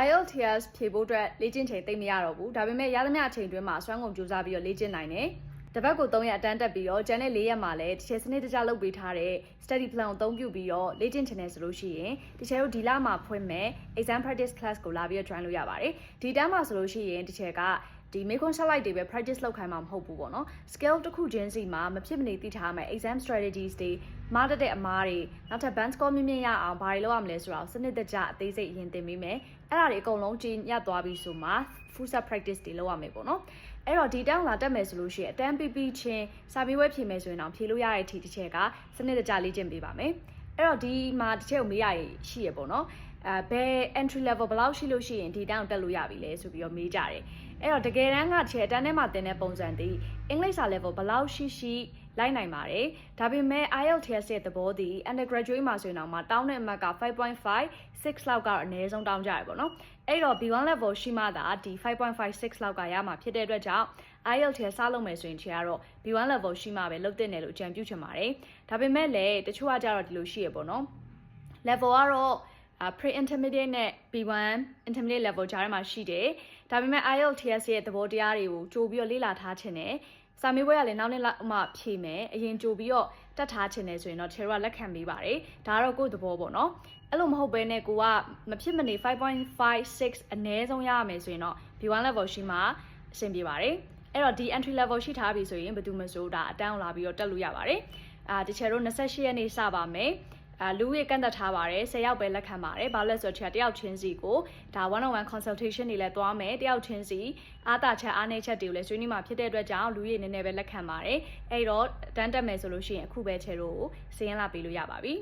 IELTS ဖြေဖို့အတွက်လေ့ကျင့်ချိန်သိမ့်မရတော့ဘူးဒါပေမဲ့ရသမျှအချိန်တွင်းမှာစွမ်းကုန်ကြိုးစားပြီးတော့လေ့ကျင့်နိုင်တယ်တပတ်ကို3ရက်အတန်းတက်ပြီးတော့ကျန်တဲ့4ရက်မှာလည်းတကယ်စနစ်တကျလုပ်ပေးထားတဲ့ study plan ကိုအသုံးပြုပြီးတော့လေ့ကျင့်ချင်တယ်ဆိုလို့ရှိရင်တကယ်တို့ဒီလမှာဖွင့်မဲ့ exam practice class ကိုလာပြီးတော့ join လုပ်ရပါတယ်ဒီတန်းမှာဆိုလို့ရှိရင်တကယ်ကဒီမေခွန်းဆက်လိုက်တွေပဲ practice လုပ်ခိုင်းမှာမဟုတ်ဘူးပေါ့နော် skill တစ်ခုချင်းစီမှာမဖြစ်မနေသိထားမယ် exam strategies တွေမားတဲ့အမားတွေနောက်ထပ် band score မြင့်မြင့်ရအောင်ဘာတွေလုပ်ရမလဲဆိုတော့စနစ်တကျအသေးစိတ်ရင်သင်ပေးမယ်အဲ့ဒါတွေအကုန်လုံးကျင့်ရသွားပြီဆိုမှ full set practice တွေလုပ်ရမယ်ပေါ့နော်အဲ့တော့ဒီတန်းလာတက်မယ်ဆိုလို့ရှိရင်အတန်းပြီးပြီးချင်းစာပေဝဲဖြေမယ်ဆိုရင်တော့ဖြေလို့ရတဲ့အထိတစ်ချက်ကစနစ်တကျလေ့ကျင့်ပေးပါမယ်အဲ့တော့ဒီမှာတစ်ချက်ကိုမေးရရှိရပေါ့နော်ဘယ် entry level ဘယ်လောက်ရှိလို့ရှိရင်ဒီတန်းကိုတက်လို့ရပြီလဲဆိုပြီးတော့မေးကြတယ်အဲ့တော့တကယ်တမ်းကတကယ်အတန်းထဲမှာသင်တဲ့ပုံစံဒီအင်္ဂလိပ်စာ level ဘယ်လောက်ရှိလိုက်နိုင်ပါတယ်ဒါပေမဲ့ IELTS ရဲ့သဘောဒီ undergraduate မှာဆိုရင်တော့တောင်းတဲ့အမှတ်က 5.5 6 လောက်ကတော့အနည်းဆုံးတောင်းကြရပေါ့နော်အဲ့တော့ B1 level ရှိမှသာဒီ 5.5 6 လောက်ကရမှာဖြစ်တဲ့အတွက်ကြောင့် IELTS စလုပ်မယ်ဆိုရင်ခြေကတော့ B1 level ရှိမှပဲလုပ်တင်တယ်လို့အကြံပြုချင်ပါတယ်ဒါပေမဲ့လည်းတချို့ကကြတော့ဒီလိုရှိရပေါ့နော် level ကတော့pre-intermediate နဲ့ B1 intermediate level ကြားထဲမှာရှိတယ်ဒါပေမဲ့ IELTS ရဲ့သဘောတရားတွေကိုကြိုပြီးတော့လေ့လာထားခြင်းနဲ့စာမေးပွဲကလည်းနောက်နှစ်လောက်မှဖြေမယ်အရင်ကြိုပြီးတော့တက်ထားခြင်းနဲ့ဆိုရင်တော့ခြေတော့လက်ခံပေးပါတယ်ဒါကတော့ကိုယ့်သဘောပေါ့နော်အဲ့လိုမဟုတ်ဘဲနဲ့ကိုကမဖြစ်မနေ 5.5 6 အနည်းဆုံးရရမယ်ဆိုရင်တော့ B1 level ရှိမှအဆင်ပြေပါတယ်အဲ့တော့ဒီ entry level ရှိထားပြီဆိုရင်ဘယ်သူမှမစိုးဒါအတန်းလာပြီးတော့တက်လို့ရပါတယ်တချို့တို့28ရက်နေ့စပါမယ်လူရကန့်သက်ထားပါတယ်10ယောက်ပဲလက်ခံပါတယ်ဘာလို့လဲဆိုတော့တယောက်ချင်းစီကိုဒါ one-on-one consultation တွေလည်းသွားမယ်တယောက်ချင်းစီအားတာချက်အားနည်းချက်တွေကိုလည်းဆွေးနွေးမှာဖြစ်တဲ့အတွက်ကြောင့်လူရနည်းနည်းပဲလက်ခံပါတယ်အဲ့တော့တန်းတက်မယ်ဆိုလို့ရှိရင်အခုပဲချေတို့ကိုစည်ရင်လာပေးလို့ရပါပြီ